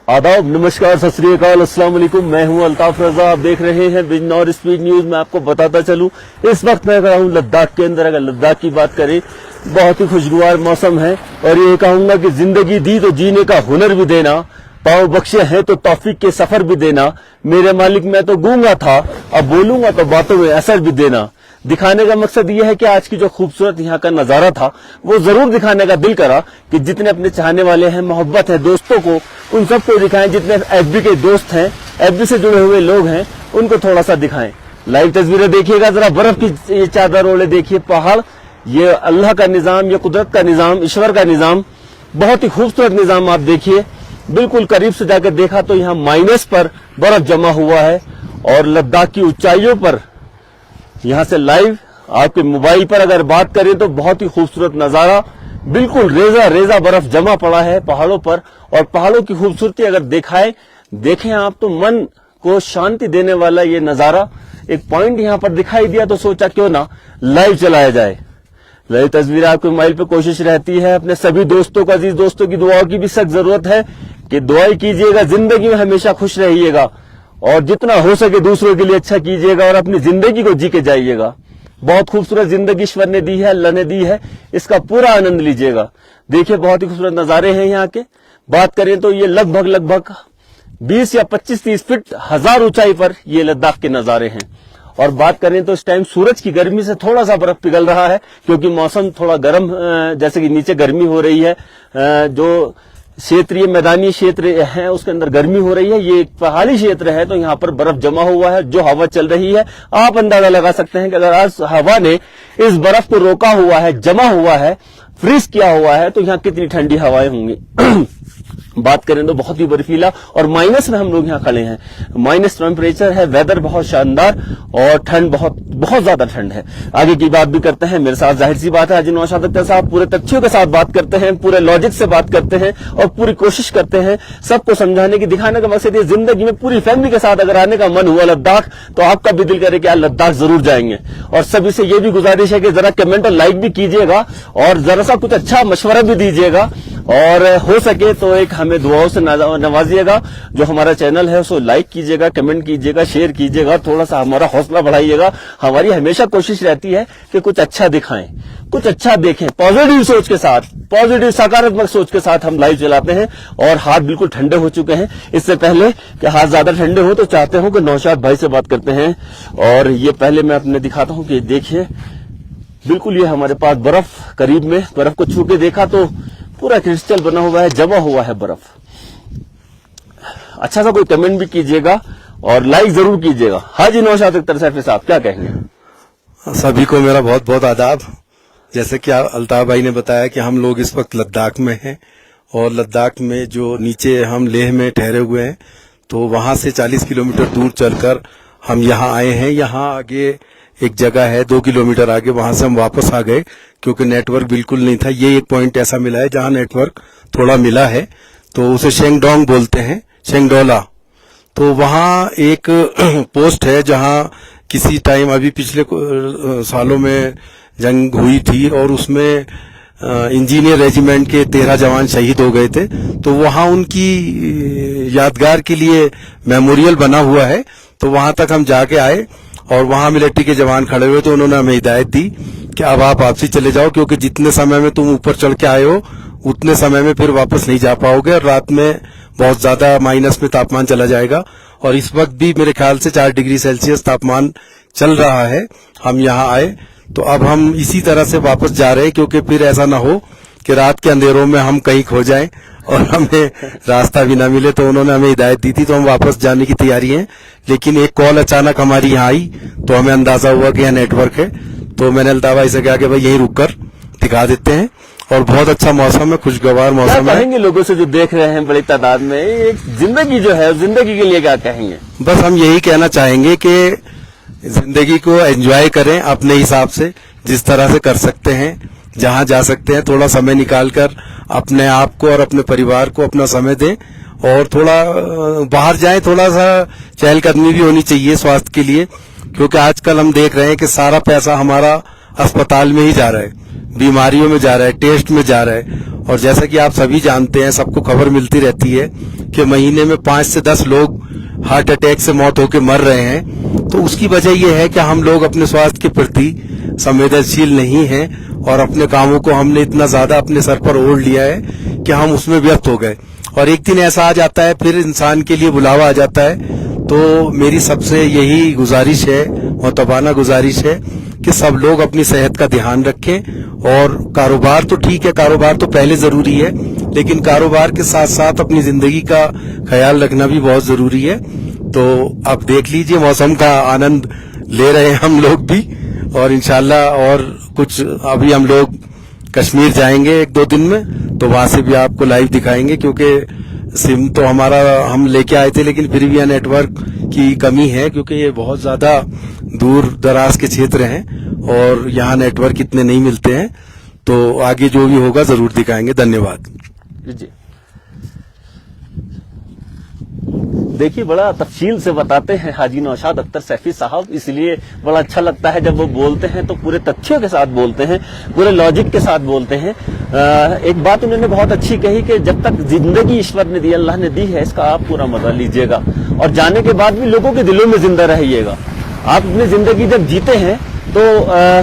आदाब, नमस्कार, सत श्री अकाल, अस्सलाम वालेकुम। मैं हूं अल्ताफ रजा। आप देख रहे हैं बिजनौर स्पीड न्यूज। मैं आपको बताता चलूं, इस वक्त मैं खड़ा हूं लद्दाख के अंदर। अगर लद्दाख की बात करें, बहुत ही खुशगवार मौसम है और ये कहूंगा कि जिंदगी दी तो जीने का हुनर भी देना, पाँव बख्शे हैं तो तौफीक के सफर भी देना। मेरे मालिक मैं तो गूंगा था, अब बोलूंगा तो बातों में असर भी देना। दिखाने का मकसद ये है कि आज की जो खूबसूरत यहाँ का नजारा था वो जरूर दिखाने का दिल करा कि जितने अपने चाहने वाले हैं, मोहब्बत है, दोस्तों को, उन सबको दिखाएं। जितने एफबी के दोस्त हैं, एफबी से जुड़े हुए लोग हैं, उनको थोड़ा सा दिखाएं। लाइव तस्वीरें देखिएगा जरा, बर्फ की ये चादर ओढ़े देखिए, पहाड़, ये अल्लाह का निजाम, ये कुदरत का निजाम, ईश्वर का निजाम, बहुत ही खूबसूरत निजाम। आप देखिए, बिल्कुल करीब से जाकर देखा तो यहाँ माइनस पर बर्फ जमा हुआ है और लद्दाख की ऊंचाइयों पर यहां से लाइव आपके मोबाइल पर अगर बात करें तो बहुत ही खूबसूरत नजारा, बिल्कुल रेजा रेजा बर्फ जमा पड़ा है पहाड़ों पर। और पहाड़ों की खूबसूरती अगर देखें आप तो मन को शांति देने वाला ये नजारा। एक पॉइंट यहां पर दिखाई दिया तो सोचा क्यों ना लाइव चलाया जाए। लाइव तस्वीर आपके मोबाइल पे कोशिश रहती है। अपने सभी दोस्तों का, अजीज दोस्तों की दुआओं की भी सख्त जरूरत है कि दुआएं कीजिएगा, जिंदगी में हमेशा खुश रहिएगा और जितना हो सके दूसरों के लिए अच्छा कीजिएगा और अपनी जिंदगी को जी के जाइएगा। बहुत खूबसूरत जिंदगी ईश्वर ने दी है, अल्लाह ने दी है, इसका पूरा आनंद लीजिएगा। देखिए, बहुत ही खूबसूरत नजारे हैं यहाँ के। बात करें तो ये लगभग 20 या 25-30 फीट हजार ऊंचाई पर ये लद्दाख के नजारे हैं। और बात करें तो इस टाइम सूरज की गर्मी से थोड़ा सा बर्फ पिघल रहा है क्योंकि मौसम थोड़ा गर्म, जैसे कि नीचे गर्मी हो रही है, जो क्षेत्रीय मैदानी क्षेत्र है उसके अंदर गर्मी हो रही है। ये एक पहाड़ी क्षेत्र है तो यहाँ पर बर्फ जमा हुआ है, जो हवा चल रही है। आप अंदाजा लगा सकते हैं कि अगर आज हवा ने इस बर्फ को रोका हुआ है, जमा हुआ है, फ्रीज किया हुआ है, तो यहाँ कितनी ठंडी हवाएं होंगी। बात करें तो बहुत ही बर्फीला और माइनस में हम लोग यहाँ खड़े हैं। माइनस टेम्परेचर है, वेदर बहुत शानदार और ठंड बहुत ज्यादा ठंड है। आगे की बात भी करते हैं मेरे साथ। जाहिर सी बात है, आज नौशाद अख्तर साहब पूरे तथ्यों के साथ बात करते हैं, पूरे लॉजिक से बात करते हैं और पूरी कोशिश करते हैं सबको समझाने की, दिखाने का मकसद ये जिंदगी में पूरी फैमिली के साथ अगर आने का मन हुआ लद्दाख तो आपका भी दिल करे कि आप लद्दाख जरूर जाएंगे। और सभी से ये भी गुजारिश है कि जरा कमेंट और लाइक भी कीजिएगा और जरा सा कुछ अच्छा मशवरा भी दीजिएगा और हो सके तो एक हमें दुआओं से नवाजिएगा। जो हमारा चैनल है उसको लाइक कीजिएगा, कमेंट कीजिएगा, शेयर कीजिएगा, थोड़ा सा हमारा हौसला बढ़ाइएगा। हमारी हमेशा कोशिश रहती है कि कुछ अच्छा दिखाएं, कुछ अच्छा देखें, पॉजिटिव सोच के साथ, पॉजिटिव सकारात्मक सोच के साथ हम लाइव चलाते हैं। और हाथ बिल्कुल ठंडे हो चुके हैं। इससे पहले कि हाथ ज्यादा ठंडे हो तो चाहते हो कि नौशाद भाई से बात करते हैं। और ये पहले मैं अपने दिखाता हूं कि देखिए, बिल्कुल ये हमारे पास बर्फ करीब में, बर्फ को छू के देखा तो पूरा क्रिस्टल बना हुआ है, जमा हुआ है बर्फ। अच्छा सा कोई कमेंट भी कीजिएगा और लाइक जरूर कीजिएगा। हाजी नौशाद अख्तर सैफी साहब, क्या कहेंगे? सभी को मेरा बहुत बहुत आदाब। जैसे कि अल्ताफ भाई ने बताया कि हम लोग इस वक्त लद्दाख में हैं और लद्दाख में जो नीचे हम लेह में ठहरे हुए हैं तो वहां से 40 किलोमीटर दूर चलकर हम यहाँ आए हैं। यहाँ आगे एक जगह है 2 किलोमीटर आगे, वहां से हम वापस आ गए क्योंकि नेटवर्क बिल्कुल नहीं था। ये एक पॉइंट ऐसा मिला है जहां नेटवर्क थोड़ा मिला है, तो उसे शेंगडोंग बोलते हैं, शेंगडोला। तो वहां एक पोस्ट है जहां किसी टाइम अभी पिछले सालों में जंग हुई थी और उसमें इंजीनियर रेजिमेंट के 13 जवान शहीद हो गए थे। तो वहां उनकी यादगार के लिए मेमोरियल बना हुआ है। तो वहां तक हम जाके आए और वहां मिलिट्री के जवान खड़े हुए, तो उन्होंने हमें हिदायत दी कि अब आप वापसी चले जाओ क्योंकि जितने समय में तुम ऊपर चढ़ के आए हो उतने समय में फिर वापस नहीं जा पाओगे और रात में बहुत ज्यादा माइनस में तापमान चला जाएगा। और इस वक्त भी मेरे ख्याल से 4 डिग्री सेल्सियस तापमान चल रहा है। हम यहाँ आए तो अब हम इसी तरह से वापस जा रहे हैं क्योंकि फिर ऐसा ना हो कि रात के अंधेरों में हम कहीं खो जाएं और हमें रास्ता भी ना मिले। तो उन्होंने हमें हिदायत दी थी, तो हम वापस जाने की तैयारी है। लेकिन एक कॉल अचानक हमारी यहाँ आई तो हमें अंदाजा हुआ कि यहाँ नेटवर्क है। तो मैंने अल्ताफ भाई से कहा कि भाई यहीं रुककर दिखा देते हैं। और बहुत अच्छा मौसम है, खुशगवार मौसम है। कहेंगे लोगों से जो देख रहे हैं बड़ी तादाद में, एक जिंदगी जो है, जिंदगी के लिए क्या कहेंगे? बस हम यही कहना चाहेंगे कि जिंदगी को एंजॉय करें अपने हिसाब से, जिस तरह से कर सकते हैं, जहां जा सकते हैं थोड़ा समय निकालकर अपने आप को और अपने परिवार को अपना समय दें और थोड़ा बाहर जाएं। थोड़ा सा चहलकदमी भी होनी चाहिए स्वास्थ्य के लिए, क्योंकि आजकल हम देख रहे हैं कि सारा पैसा हमारा अस्पताल में ही जा रहा है, बीमारियों में जा रहा है, टेस्ट में जा रहा है। और जैसा कि आप सभी जानते हैं, सबको खबर मिलती रहती है कि महीने में 5 से 10 लोग हार्ट अटैक से मौत होकर मर रहे हैं। तो उसकी वजह यह है कि हम लोग अपने स्वास्थ्य के प्रति संवेदनशील नहीं हैं और अपने कामों को हमने इतना ज्यादा अपने सर पर ओढ़ लिया है कि हम उसमें व्यस्त हो गए। और एक दिन ऐसा आ जाता है, फिर इंसान के लिए बुलावा आ जाता है। तो मेरी सबसे यही गुजारिश है, मोहतबाना गुजारिश है कि सब लोग अपनी सेहत का ध्यान रखें। और कारोबार तो ठीक है, कारोबार तो पहले जरूरी है, लेकिन कारोबार के साथ साथ अपनी जिंदगी का ख्याल रखना भी बहुत जरूरी है। तो अब देख लीजिए, मौसम का आनंद ले रहे हैं हम लोग भी, और इंशाल्लाह और कुछ अभी हम लोग कश्मीर जाएंगे 1-2 दिन में, तो वहां से भी आपको लाइव दिखाएंगे। क्योंकि सिम तो हमारा हम लेके आए थे, लेकिन फिर भी यहाँ नेटवर्क की कमी है, क्योंकि ये बहुत ज्यादा दूर दराज के क्षेत्र हैं और यहाँ नेटवर्क इतने नहीं मिलते हैं। तो आगे जो भी होगा जरूर दिखाएंगे। धन्यवाद जी। देखिए, बड़ा तफसील से बताते हैं हाजी नौशाद अख्तर सैफी साहब, इसलिए बड़ा अच्छा लगता है जब वो बोलते हैं तो पूरे तथ्यों के साथ बोलते हैं, पूरे लॉजिक के साथ बोलते हैं। एक बात उन्होंने बहुत अच्छी कही कि जब तक जिंदगी ईश्वर ने दी, अल्लाह ने दी है, इसका आप पूरा मजा लीजिएगा और जाने के बाद भी लोगों के दिलों में जिंदा रहिएगा। आप अपनी जिंदगी जब जीते हैं तो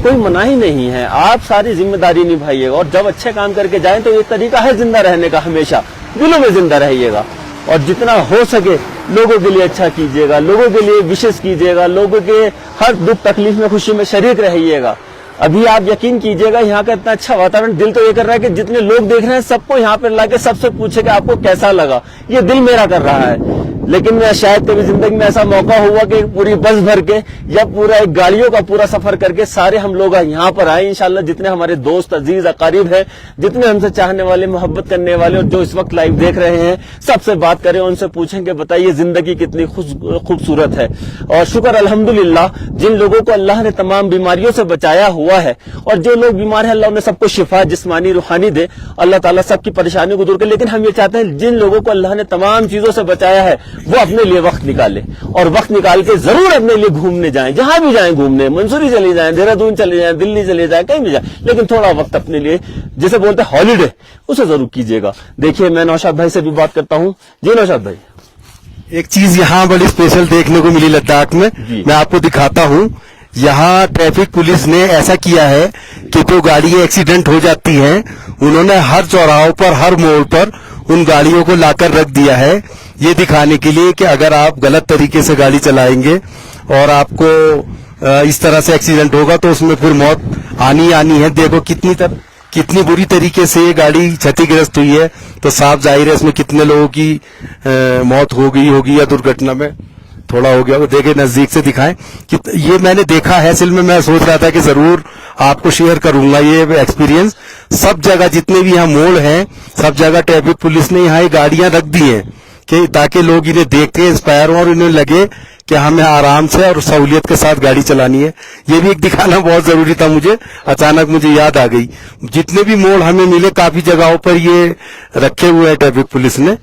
कोई मनाही नहीं है, आप सारी जिम्मेदारी निभाइएगा और जब अच्छे काम करके जाएं तो ये तरीका है जिंदा रहने का, हमेशा दिलों में जिंदा रहिएगा और जितना हो सके लोगों के लिए अच्छा कीजिएगा, लोगों के लिए विशेष कीजिएगा, लोगों के हर दुख तकलीफ में खुशी में शरीक रहिएगा। अभी आप यकीन कीजिएगा, यहाँ का इतना अच्छा वातावरण, दिल तो ये कर रहा है कि जितने लोग देख रहे हैं सबको यहाँ पर लाके सबसे पूछे कि आपको कैसा लगा, ये दिल मेरा कर रहा है। लेकिन शायद कभी जिंदगी में ऐसा मौका हुआ कि पूरी बस भर के या पूरा एक गाड़ियों का पूरा सफर करके सारे हम लोग यहाँ पर आए। इंशाल्लाह जितने हमारे दोस्त अजीज अकारीब हैं, जितने हमसे चाहने वाले, मोहब्बत करने वाले और जो इस वक्त लाइव देख रहे हैं, सबसे बात करें, उनसे पूछेंगे बताइए जिंदगी कितनी खूबसूरत है। और शुक्र अल्हम्दुलिल्लाह, जिन लोगों को अल्लाह ने तमाम बीमारियों से बचाया हुआ है और जो लोग बीमार हैं, अल्लाह उन्हें सबको शिफा जिस्मानी रूहानी दे, अल्लाह ताला सबकी परेशानी को दूर करे। लेकिन हम ये चाहते हैं जिन लोगों को अल्लाह ने तमाम चीजों से बचाया है वो अपने लिए वक्त निकाले और वक्त निकाल के जरूर अपने लिए घूमने जाएं, जहां भी जाएं घूमने, मंसूरी चले जाएं, देहरादून चले जाएं, दिल्ली चले जाएं, कहीं भी जाएं, लेकिन थोड़ा वक्त अपने लिए, जिसे बोलते हैं हॉलीडे, उसे जरूर कीजिएगा। देखिए, मैं नौशाद भाई से भी बात करता हूं। जी नौशाद भाई, एक चीज यहाँ बड़ी स्पेशल देखने को मिली लद्दाख में, मैं आपको दिखाता हूँ। यहाँ ट्रैफिक पुलिस ने ऐसा किया है कि जो गाड़ियां एक्सीडेंट हो जाती हैं, उन्होंने हर चौराहों पर, हर मोड़ पर उन गाड़ियों को लाकर रख दिया है, ये दिखाने के लिए कि अगर आप गलत तरीके से गाड़ी चलाएंगे और आपको इस तरह से एक्सीडेंट होगा तो उसमें फिर मौत आनी आनी है। देखो कितनी बुरी तरीके से ये गाड़ी क्षतिग्रस्त हुई है, तो साफ जाहिर है इसमें कितने लोगों की मौत हो गई होगी या दुर्घटना में थोड़ा हो गया। देखे, नजदीक से दिखाएं कि ये मैंने देखा है असल में, मैं सोच रहा था कि जरूर आपको शेयर करूंगा ये एक्सपीरियंस। सब जगह जितने भी यहाँ मोड़ हैं, सब जगह ट्रैफिक पुलिस ने यहाँ ये गाड़ियां रख दी हैं कि ताकि लोग इन्हें देख के इंस्पायर हों और इन्हें लगे कि हमें आराम से और सहूलियत के साथ गाड़ी चलानी है। ये भी एक दिखाना बहुत जरूरी था मुझे, अचानक मुझे याद आ गई। जितने भी मोड़ हमें मिले, काफी जगहों पर ये रखे हुए हैं ट्रैफिक पुलिस ने,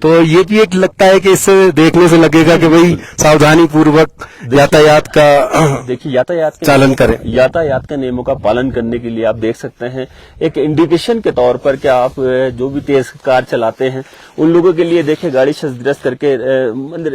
तो ये भी एक लगता है कि इससे देखने से लगेगा कि भाई सावधानी पूर्वक यातायात का देखिए यातायात के चालन करें। यातायात के नियमों का पालन करने के लिए आप देख सकते हैं एक इंडिकेशन के तौर पर कि आप जो भी तेज कार चलाते हैं उन लोगों के लिए देखिए गाड़ी क्षतिग्रस्त करके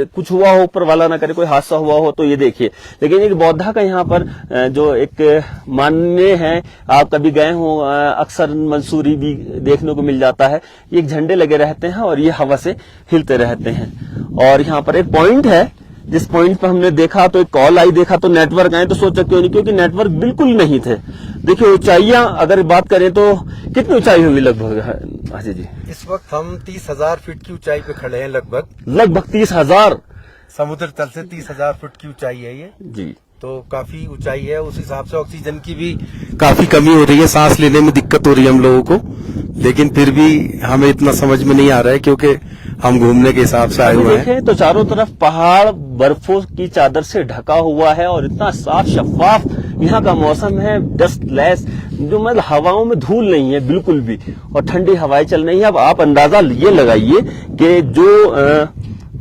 कुछ हुआ हो, ऊपर वाला ना करे, कोई हादसा हुआ हो तो ये देखिए। लेकिन एक बौद्धा का यहाँ पर जो एक मान्य है, आप कभी गए हो, अक्सर मंसूरी भी देखने को मिल जाता है, एक झंडे लगे रहते हैं और ये हवा से हिलते रहते हैं। और यहाँ पर एक पॉइंट है, जिस पॉइंट पर हमने देखा तो एक कॉल आई, देखा तो नेटवर्क आए, तो सोचा क्यों नहीं, क्योंकि नेटवर्क बिल्कुल नहीं थे। देखिए ऊंचाइयां अगर बात करें तो कितनी ऊंचाई होगी लगभग हाजी जी? इस वक्त हम 30,000 फीट की ऊंचाई पे खड़े हैं, लगभग 30,000 समुद्र तल से 30,000 फीट की ऊंचाई है ये जी। तो काफी ऊंचाई है, उस हिसाब से ऑक्सीजन की भी काफी कमी हो रही है, सांस लेने में दिक्कत हो रही है हम लोगों को। लेकिन फिर भी हमें इतना समझ में नहीं आ रहा है क्योंकि हम घूमने के हिसाब से आए हुए हैं। देखें तो चारों तरफ पहाड़ बर्फों की चादर से ढका हुआ है और इतना साफ शफाफ यहाँ का मौसम है, डस्ट लेस, जो मतलब हवाओं में धूल नहीं है बिल्कुल भी, और ठंडी हवाएं चल रही है। अब आप अंदाजा ये लगाइए कि जो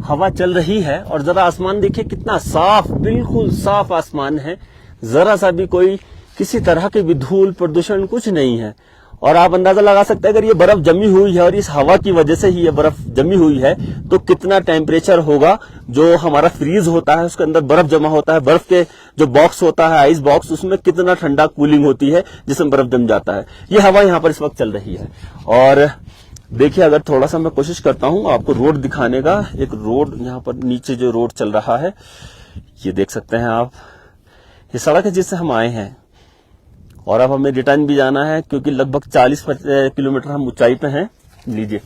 हवा चल रही है और जरा आसमान देखिए कितना साफ, बिल्कुल साफ आसमान है, जरा सा भी कोई किसी तरह के भी धूल प्रदूषण कुछ नहीं है। और आप अंदाजा लगा सकते हैं अगर ये बर्फ जमी हुई है और इस हवा की वजह से ही ये बर्फ जमी हुई है तो कितना टेम्परेचर होगा। जो हमारा फ्रीज होता है उसके अंदर बर्फ जमा होता है, बर्फ के जो बॉक्स होता है आइस बॉक्स, उसमें कितना ठंडा कूलिंग होती है जिसमें बर्फ जम जाता है। ये हवा यहाँ पर इस वक्त चल रही है। और देखिए अगर थोड़ा सा मैं कोशिश करता हूं आपको रोड दिखाने का, एक रोड यहाँ पर नीचे जो रोड चल रहा है ये देख सकते हैं आप, ये सड़क है जिससे हम आए हैं और अब हमें रिटर्न भी जाना है क्योंकि लगभग 40 किलोमीटर हम ऊंचाई पे हैं। लीजिए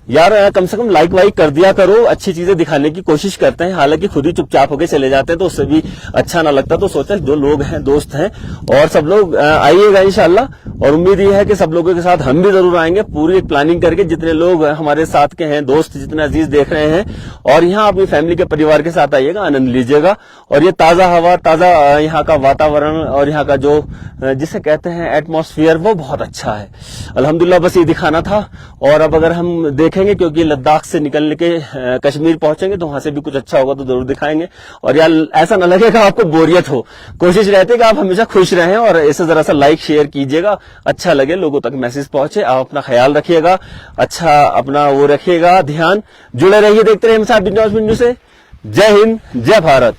यार कम से कम लाइक वाइक कर दिया करो, अच्छी चीजें दिखाने की कोशिश करते हैं, हालांकि खुद ही चुपचाप होके चले जाते हैं तो उससे भी अच्छा ना लगता। तो सोचा जो लोग हैं दोस्त हैं और सब लोग आइएगा इंशाल्लाह। और उम्मीद ये है कि सब लोगों के साथ हम भी जरूर आएंगे, पूरी प्लानिंग करके। जितने लोग हमारे साथ के हैं दोस्त, जितने अजीज देख रहे हैं, और यहाँ अपनी फैमिली के परिवार के साथ आइएगा, आनंद लीजिएगा। और ये ताजा हवा, ताजा यहाँ का वातावरण और यहाँ का जो जिसे कहते हैं एटमॉस्फेयर, वो बहुत अच्छा है। अल्हम्दुलिल्लाह बस ये दिखाना था। और अब अगर हम देखेंगे क्योंकि लद्दाख से निकल के कश्मीर पहुंचेंगे तो वहां से भी कुछ अच्छा होगा तो जरूर दिखाएंगे। और यार ऐसा ना लगे कि आपको बोरियत हो, कोशिश रहती है कि आप हमेशा खुश रहें और इसे जरा सा लाइक शेयर कीजिएगा, अच्छा लगे, लोगों तक मैसेज पहुंचे। आप अपना ख्याल रखिएगा, अच्छा अपना वो रखिएगा ध्यान, जुड़े रहिए, देखते रहिए हम साथ बिजनौर से। जय हिंद, जय भारत।